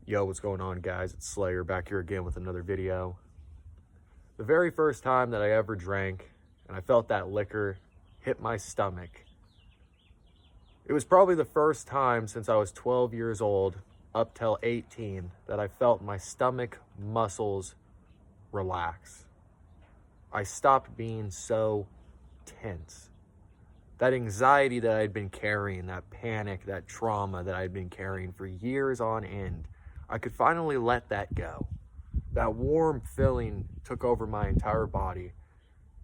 Yo, what's going on, guys? It's Slayer back here again with another video. The very first time that I ever drank and I felt that liquor hit my stomach, it was probably the first time since I was 12 years old up till 18 that I felt my stomach muscles relax. I stopped being so tense. That anxiety that I'd been carrying, that panic, that trauma that I'd been carrying for years on end, I could finally let that go. That warm feeling took over my entire body.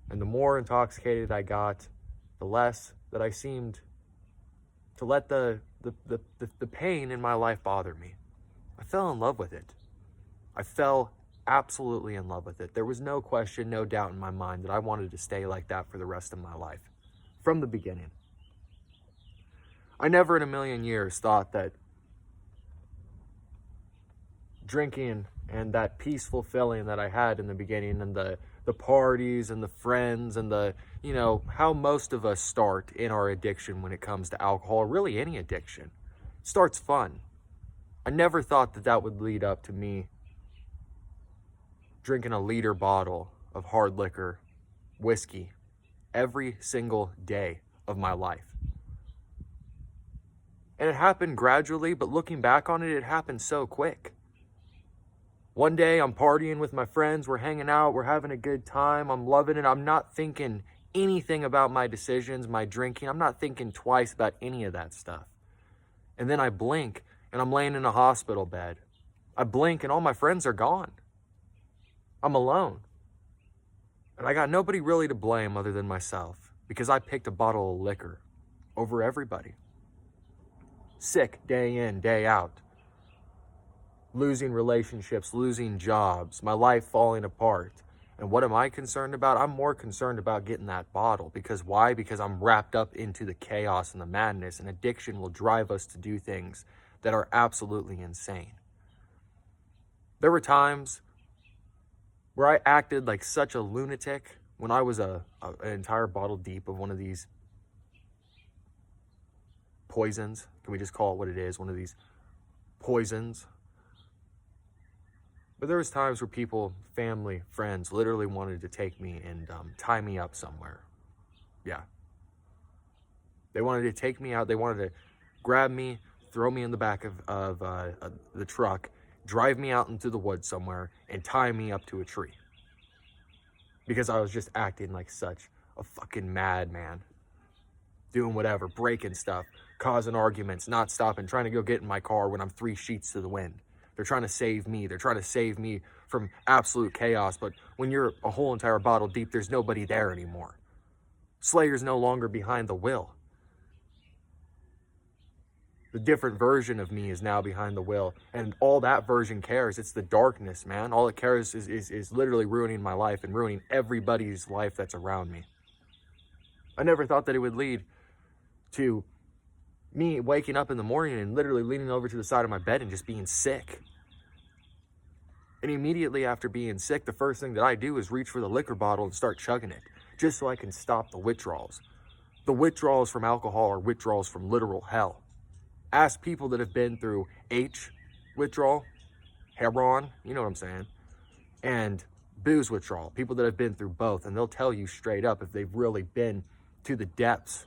And the more intoxicated I got, the less that I seemed to let the pain in my life bother me. I fell in love with it. I fell absolutely in love with it. There was no question, no doubt in my mind that I wanted to stay like that for the rest of my life. From the beginning. I never in a million years thought that drinking and that peaceful feeling that I had in the beginning, and the parties and the friends and the, how most of us start in our addiction when it comes to alcohol, or really any addiction. It starts fun. I never thought that that would lead up to me drinking a liter bottle of hard liquor, whiskey, every single day of my life. And it happened gradually, but looking back on it, it happened so quick. One day I'm partying with my friends, we're hanging out, we're having a good time, I'm loving it. I'm not thinking anything about my decisions, my drinking. I'm not thinking twice about any of that stuff. And then I blink and I'm laying in a hospital bed. I blink and all my friends are gone. I'm alone. And I got nobody really to blame other than myself, because I picked a bottle of liquor over everybody. Sick day in, day out. Losing relationships, losing jobs, my life falling apart. And what am I concerned about? I'm more concerned about getting that bottle. Because why? Because I'm wrapped up into the chaos and the madness, and addiction will drive us to do things that are absolutely insane. There were times where I acted like such a lunatic when I was an entire bottle deep of one of these poisons. Can we just call it what it is? One of these poisons. But there was times where people, family, friends, literally wanted to take me and tie me up somewhere. Yeah. They wanted to take me out. They wanted to grab me, throw me in the back of the truck, drive me out into the woods somewhere, and tie me up to a tree. Because I was just acting like such a fucking madman. Doing whatever, breaking stuff, causing arguments, not stopping, trying to go get in my car when I'm 3 sheets to the wind. They're trying to save me. They're trying to save me from absolute chaos. But when you're a whole entire bottle deep, there's nobody there anymore. Slayer's no longer behind the wheel. The different version of me is now behind the wheel. And all that version cares, it's the darkness, man. All it cares is literally ruining my life and ruining everybody's life that's around me. I never thought that it would lead to me waking up in the morning and literally leaning over to the side of my bed and just being sick. And immediately after being sick, the first thing that I do is reach for the liquor bottle and start chugging it, just so I can stop the withdrawals. The withdrawals from alcohol are withdrawals from literal hell. Ask people that have been through H withdrawal, heroin, you know what I'm saying, and booze withdrawal, people that have been through both, and they'll tell you straight up, if they've really been to the depths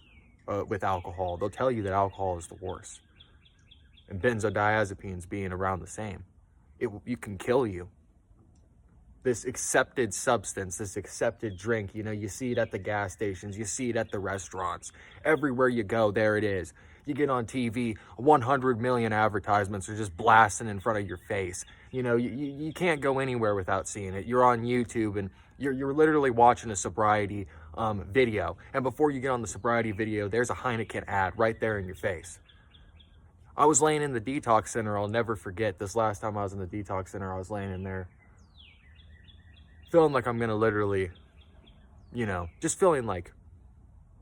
with alcohol, they'll tell you that alcohol is the worst. And benzodiazepines being around the same. You can kill you. This accepted substance, this accepted drink, you see it at the gas stations, you see it at the restaurants. Everywhere you go, there it is. You get on TV, 100 million advertisements are just blasting in front of your face. You can't go anywhere without seeing it. You're on YouTube and you're literally watching a sobriety video. And before you get on the sobriety video, there's a Heineken ad right there in your face. I was laying in the detox center. I'll never forget this last time I was in the detox center. I was laying in there feeling like I'm going to literally, just feeling like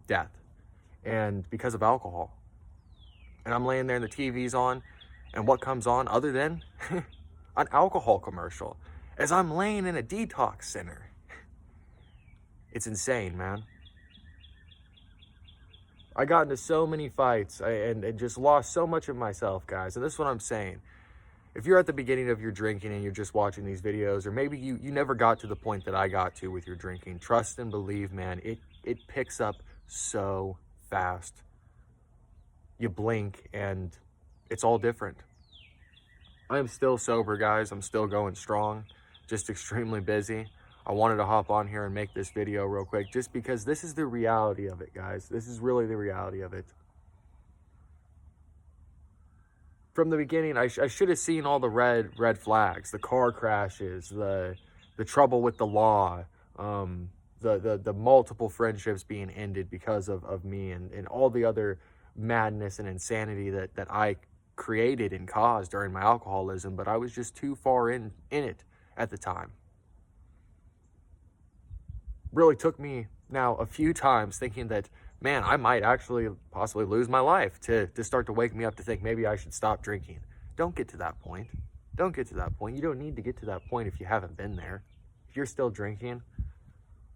death. And because of alcohol. And I'm laying there and the TV's on. And what comes on other than an alcohol commercial as I'm laying in a detox center? It's insane, man. I got into so many fights and just lost so much of myself, guys. And this is what I'm saying. if you're at the beginning of your drinking and you're just watching these videos, or maybe you never got to the point that I got to with your drinking, trust and believe, man, it picks up so fast. You blink and it's all different. I am still sober, guys. I'm still going strong, just extremely busy. I wanted to hop on here and make this video real quick just because this is the reality of it, guys. This is really the reality of it. From the beginning, I should have seen all the red flags, the car crashes, the trouble with the law, the multiple friendships being ended because of me, and all the other madness and insanity that I created and caused during my alcoholism, but I was just too far in it at the time. Really took me now a few times thinking that, man, I might actually possibly lose my life to start to wake me up to think maybe I should stop drinking. Don't get to that point. Don't get to that point. You don't need to get to that point if you haven't been there. If you're still drinking,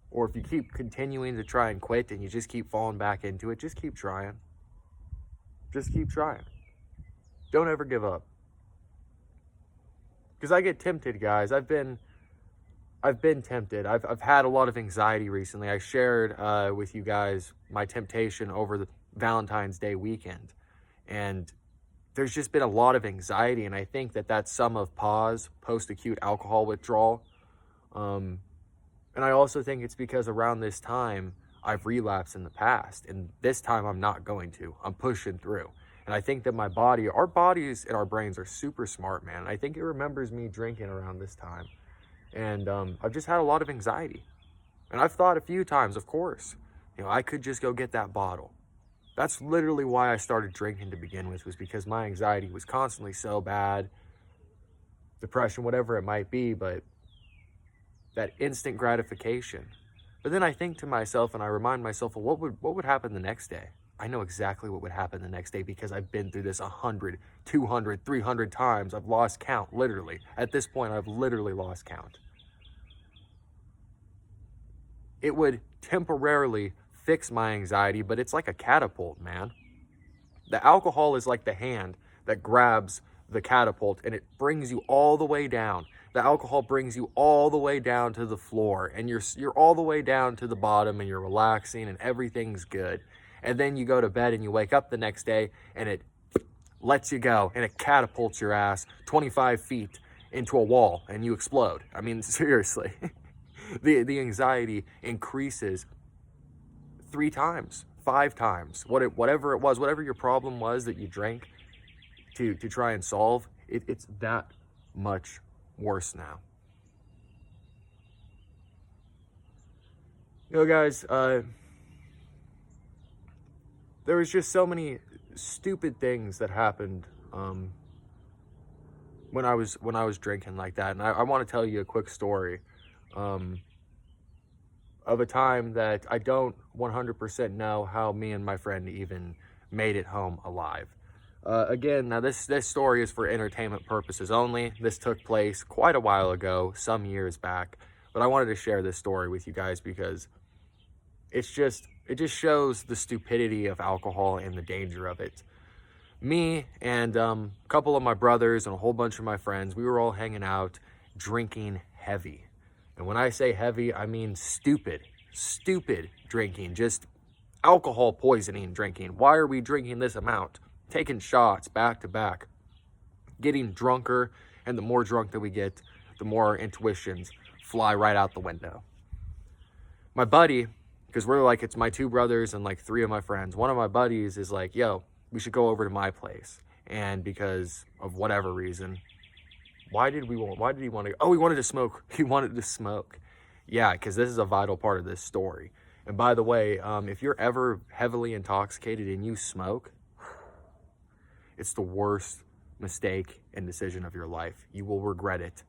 or if you keep continuing to try and quit and you just keep falling back into it, just keep trying. Just keep trying. Don't ever give up. Because I get tempted, guys. I've been tempted. I've had a lot of anxiety recently. I shared with you guys my temptation over the Valentine's Day weekend. And there's just been a lot of anxiety. And I think that that's some of PAWS, post-acute alcohol withdrawal. And I also think it's because around this time, I've relapsed in the past. And this time I'm not going to. I'm pushing through. And I think that my body, our bodies and our brains are super smart, man. I think it remembers me drinking around this time. And I've just had a lot of anxiety. And I've thought a few times, of course, I could just go get that bottle. That's literally why I started drinking to begin with, was because my anxiety was constantly so bad, depression, whatever it might be, but that instant gratification. But then I think to myself and I remind myself, well, what would happen the next day? I know exactly what would happen the next day because I've been through this 100, 200, 300 times. I've lost count, literally. At this point, I've literally lost count. It would temporarily fix my anxiety, but it's like a catapult, man. The alcohol is like the hand that grabs the catapult and it brings you all the way down. The alcohol brings you all the way down to the floor, and you're all the way down to the bottom, and you're relaxing and everything's good. And then you go to bed and you wake up the next day and it lets you go and it catapults your ass 25 feet into a wall and you explode. I mean, seriously. The anxiety increases 3 times, 5 times, whatever it was, whatever your problem was that you drank to try and solve, it's that much worse now. Guys, there was just so many stupid things that happened when I was drinking like that, and I want to tell you a quick story of a time that I don't 100% know how me and my friend even made it home alive. Again, now this story is for entertainment purposes only. This took place quite a while ago, some years back, but I wanted to share this story with you guys because it just shows the stupidity of alcohol and the danger of it. Me and a couple of my brothers and a whole bunch of my friends, we were all hanging out drinking heavy. And when I say heavy, I mean stupid drinking, just alcohol poisoning drinking. Why are we drinking this amount? Taking shots back to back, getting drunker, and the more drunk that we get, the more our intuitions fly right out the window. My buddy, because we're like, it's my 2 brothers and like 3 of my friends. One of my buddies is like, yo, we should go over to my place. And because of whatever reason, why did he want to? Oh, he wanted to smoke. He wanted to smoke. Yeah, because this is a vital part of this story. And by the way, if you're ever heavily intoxicated and you smoke, it's the worst mistake and decision of your life. You will regret it.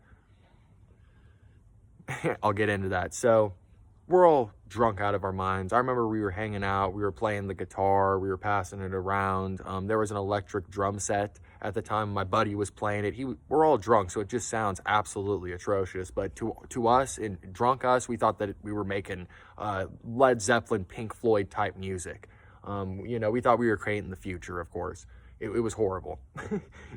I'll get into that. So we're all drunk out of our minds. I remember we were hanging out, we were playing the guitar, we were passing it around. There was an electric drum set at the time. My buddy was playing it. We're all drunk, so it just sounds absolutely atrocious. But to us, in drunk us, we thought that we were making Led Zeppelin, Pink Floyd type music. We thought we were creating the future, of course. It was horrible.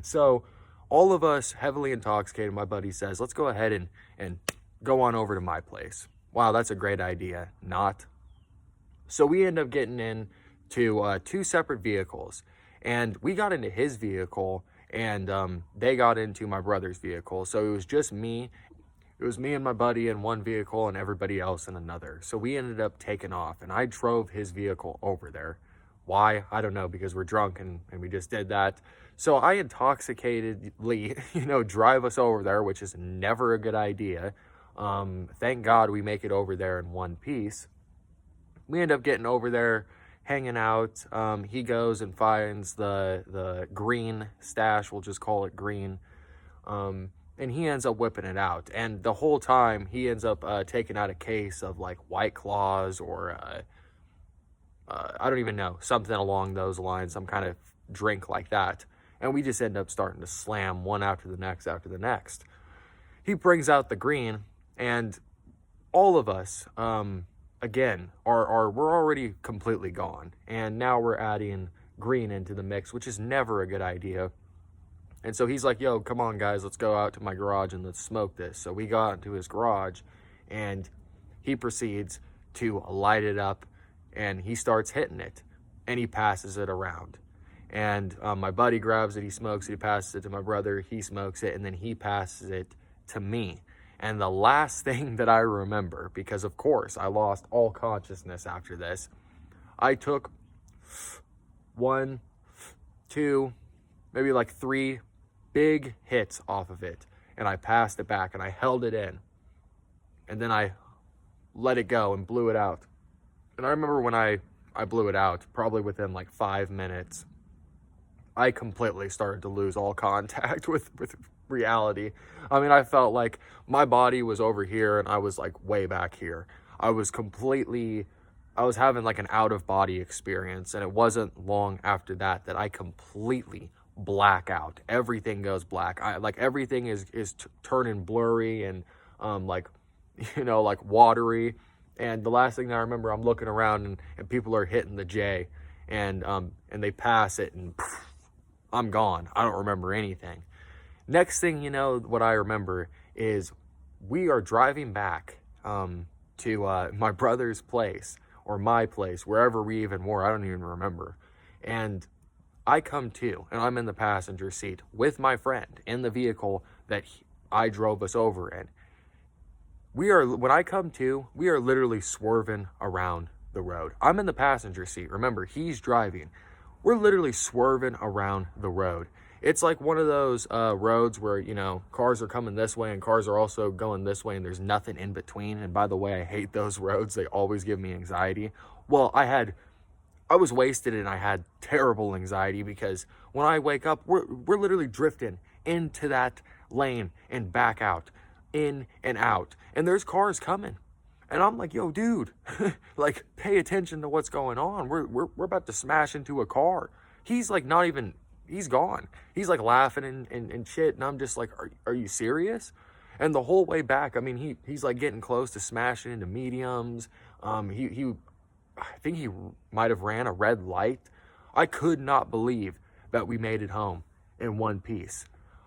So all of us heavily intoxicated. My buddy says, let's go ahead and go on over to my place. Wow, that's a great idea. Not. So we end up getting in to 2 separate vehicles, and we got into his vehicle, and they got into my brother's vehicle. So it was just me. It was me and my buddy in one vehicle and everybody else in another. So we ended up taking off, and I drove his vehicle over there. Why? I don't know, because we're drunk and we just did that. So I intoxicatedly, drive us over there, which is never a good idea. Thank God we make it over there in one piece. We end up getting over there, hanging out. He goes and finds the green stash, we'll just call it green. And he ends up whipping it out. And the whole time, he ends up taking out a case of like White Claws or I don't even know, something along those lines, some kind of drink like that. And we just end up starting to slam one after the next after the next. He brings out the green, and all of us, again, we're already completely gone. And now we're adding green into the mix, which is never a good idea. And so he's like, yo, come on, guys, let's go out to my garage and let's smoke this. So we got into his garage, and he proceeds to light it up, and he starts hitting it, and he passes it around. And my buddy grabs it, he smokes it, he passes it to my brother, he smokes it, and then he passes it to me. And the last thing that I remember, because of course I lost all consciousness after this, I took 1, 2, maybe like 3 big hits off of it, and I passed it back, and I held it in, and then I let it go and blew it out. And I remember when I blew it out, probably within like 5 minutes, I completely started to lose all contact with reality. I mean, I felt like my body was over here and I was like way back here. I was having like an out of body experience, and it wasn't long after that I completely black out. Everything goes black. Everything is turning blurry and like watery. And the last thing that I remember, I'm looking around and people are hitting the J, and they pass it, and I'm gone. I don't remember anything. Next thing you know, what I remember is we are driving back to my brother's place, or my place, wherever we even were. I don't even remember. And I come to, and I'm in the passenger seat with my friend in the vehicle that I drove us over in. When I come to, we are literally swerving around the road. I'm in the passenger seat. Remember, he's driving. We're literally swerving around the road. It's like one of those roads where, cars are coming this way and cars are also going this way, and there's nothing in between. And by the way, I hate those roads. They always give me anxiety. Well, I was wasted, and I had terrible anxiety, because when I wake up, we're literally drifting into that lane and back out, in and out. And there's cars coming. And I'm like, yo, dude, like, pay attention to what's going on. We're about to smash into a car. He's like, he's gone. He's like laughing and shit. And I'm just like, are you serious? And the whole way back, I mean, he's like getting close to smashing into mediums. I think he might have ran a red light. I could not believe that we made it home in one piece.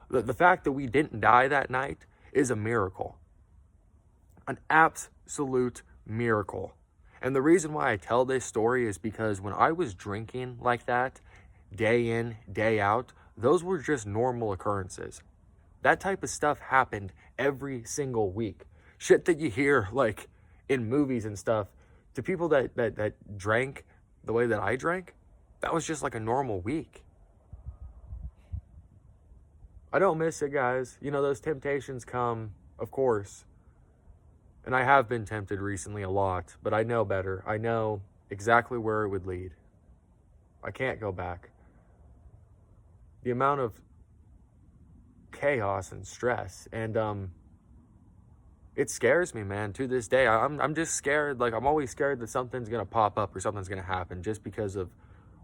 The fact that we didn't die that night is a miracle. An absolute miracle. And the reason why I tell this story is because when I was drinking like that, day in, day out, those were just normal occurrences. That type of stuff happened every single week. Shit that you hear like in movies and stuff, to people that drank the way that I drank, that was just like a normal week. I don't miss it, guys. Those temptations come, of course. And I have been tempted recently a lot, but I know better. I know exactly where it would lead. I can't go back. The amount of chaos and stress, and it scares me, man, to this day. I'm just scared. Like, I'm always scared that something's going to pop up or something's going to happen, just because of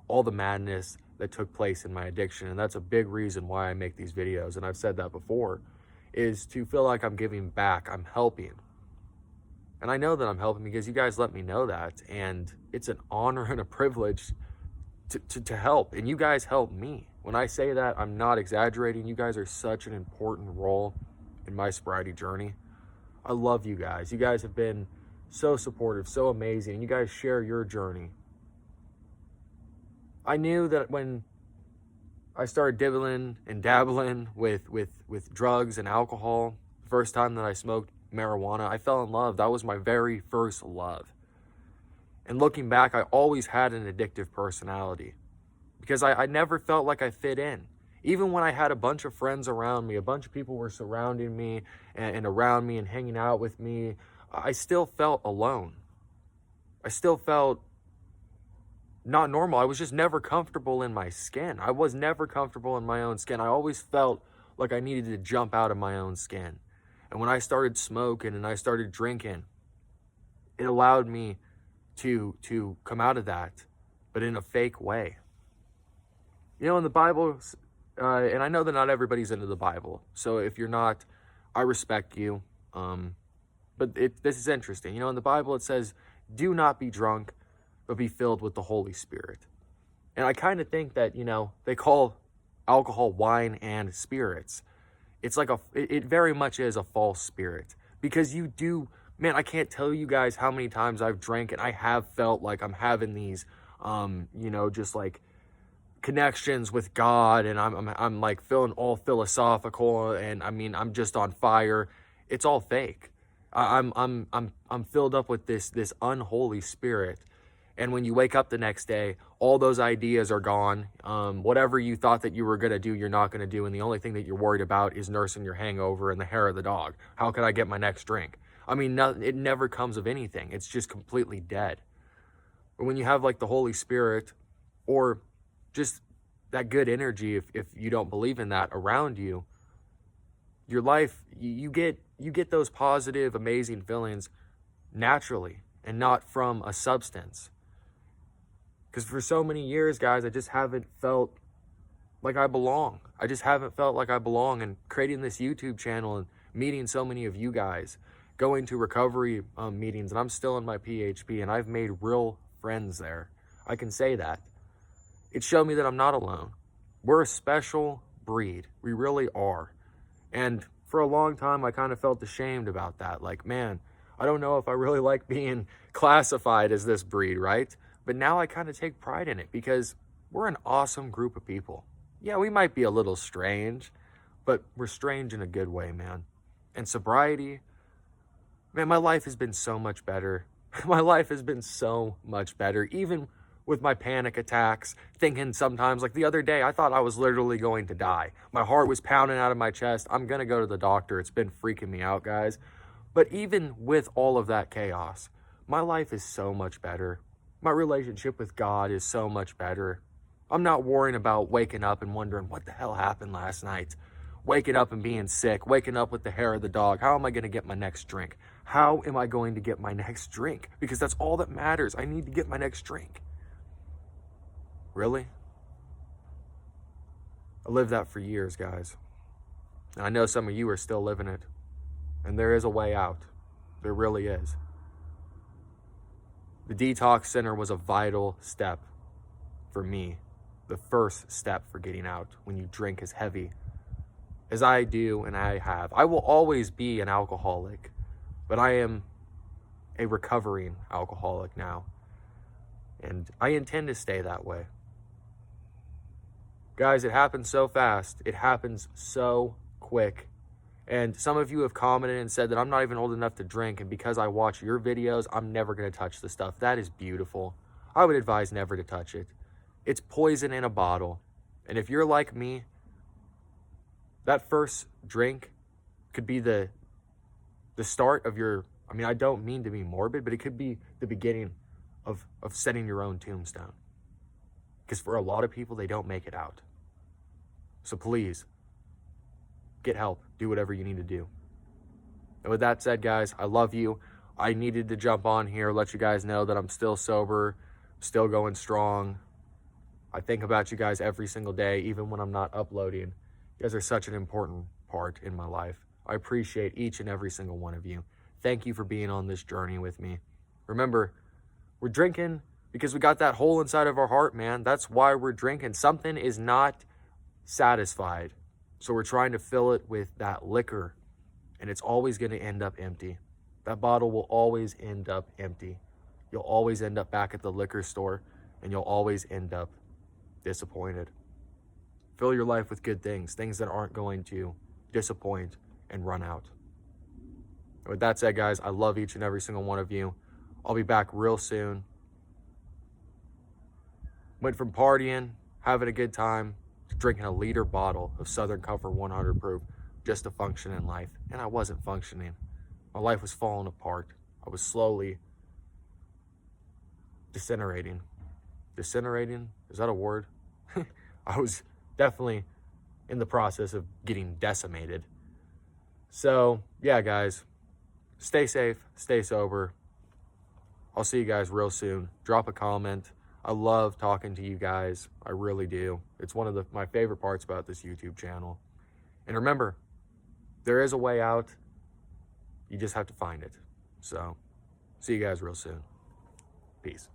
all the madness that took place in my addiction. And that's a big reason why I make these videos, and I've said that before, is to feel like I'm giving back, I'm helping. And I know that I'm helping because you guys let me know that, and it's an honor and a privilege to help, and you guys help me. When I say that, I'm not exaggerating. You guys are such an important role in my sobriety journey. I love you guys. You guys have been so supportive, so amazing, and you guys share your journey. I knew that when I started dibbling and dabbling with drugs and alcohol, the first time that I smoked marijuana, I fell in love. That was my very first love. And looking back, I always had an addictive personality because I never felt like I fit in. Even when I had a bunch of friends around me, a bunch of people were surrounding me and around me and hanging out with me, I still felt alone. I still felt not normal. I was just never comfortable in my skin. I was never comfortable in my own skin. I always felt like I needed to jump out of my own skin. And when I started smoking and I started drinking, it allowed me to come out of that, but in a fake way. You know, in the Bible, and I know that not everybody's into the Bible, so if you're not, I respect you. But this is interesting. You know, in the Bible it says, do not be drunk, but be filled with the Holy Spirit. And I kind of think that, you know, they call alcohol wine and spirits. It's like it very much is a false spirit, because you do, man, I can't tell you guys how many times I've drank and I have felt like I'm having these, you know, just like connections with God, and I'm like feeling all philosophical, and I mean, I'm just on fire. It's all fake. I'm filled up with this unholy spirit. And when you wake up the next day, all those ideas are gone. Whatever you thought that you were going to do, you're not going to do. And the only thing that you're worried about is nursing your hangover and the hair of the dog. How can I get my next drink? I mean, it never comes of anything. It's just completely dead. But when you have like the Holy Spirit, or just that good energy, if you don't believe in that, around you, your life, you get those positive, amazing feelings naturally and not from a substance. Because for so many years, guys, I just haven't felt like I belong. I just haven't felt like I belong. And creating this YouTube channel and meeting so many of you guys, going to recovery meetings, and I'm still in my PHP, and I've made real friends there. I can say that. It showed me that I'm not alone. We're a special breed. We really are. And for a long time, I kind of felt ashamed about that. Like, man, I don't know if I really like being classified as this breed, right? But now I kind of take pride in it, because we're an awesome group of people. Yeah, we might be a little strange, but we're strange in a good way, man. And sobriety, man, my life has been so much better. My life has been so much better, even with my panic attacks, thinking sometimes, like the other day, I thought I was literally going to die. My heart was pounding out of my chest. I'm going to go to the doctor. It's been freaking me out, guys. But even with all of that chaos, my life is so much better. My relationship with God is so much better. I'm not worrying about waking up and wondering what the hell happened last night. Waking up and being sick, waking up with the hair of the dog. How am I going to get my next drink? How am I going to get my next drink? Because that's all that matters. I need to get my next drink. Really? I lived that for years, guys. And I know some of you are still living it. And there is a way out. There really is. The detox center was a vital step for me. The first step for getting out when you drink as heavy as I do and I have. I will always be an alcoholic, but I am a recovering alcoholic now. And I intend to stay that way. Guys, it happens so fast. It happens so quick. And some of you have commented and said that I'm not even old enough to drink, and because I watch your videos, I'm never going to touch the stuff. That is beautiful. I would advise never to touch it. It's poison in a bottle. And if you're like me, that first drink could be the start of your, I mean, I don't mean to be morbid, but it could be the beginning of setting your own tombstone. Because for a lot of people, they don't make it out. So please, get help. Do whatever you need to do. And with that said, guys, I love you. I needed to jump on here, let you guys know that I'm still sober, still going strong. I think about you guys every single day, even when I'm not uploading. You guys are such an important part in my life. I appreciate each and every single one of you. Thank you for being on this journey with me. Remember, we're drinking because we got that hole inside of our heart, man. That's why we're drinking. Something is not satisfied. So we're trying to fill it with that liquor, and it's always going to end up empty. That bottle will always end up empty. You'll always end up back at the liquor store, and you'll always end up disappointed. Fill your life with good things, things that aren't going to disappoint and run out. With that said, guys, I love each and every single one of you. I'll be back real soon. Went from partying, having a good time, to drinking a liter bottle of Southern Comfort 100 proof just to function in life. And I wasn't functioning. My life was falling apart. I was slowly disintegrating. Disintegrating? Is that a word? I was definitely in the process of getting decimated. So, yeah, guys, stay safe, stay sober. I'll see you guys real soon. Drop a comment. I love talking to you guys. I really do. It's one of my favorite parts about this YouTube channel. And remember, there is a way out. You just have to find it. So, see you guys real soon. Peace.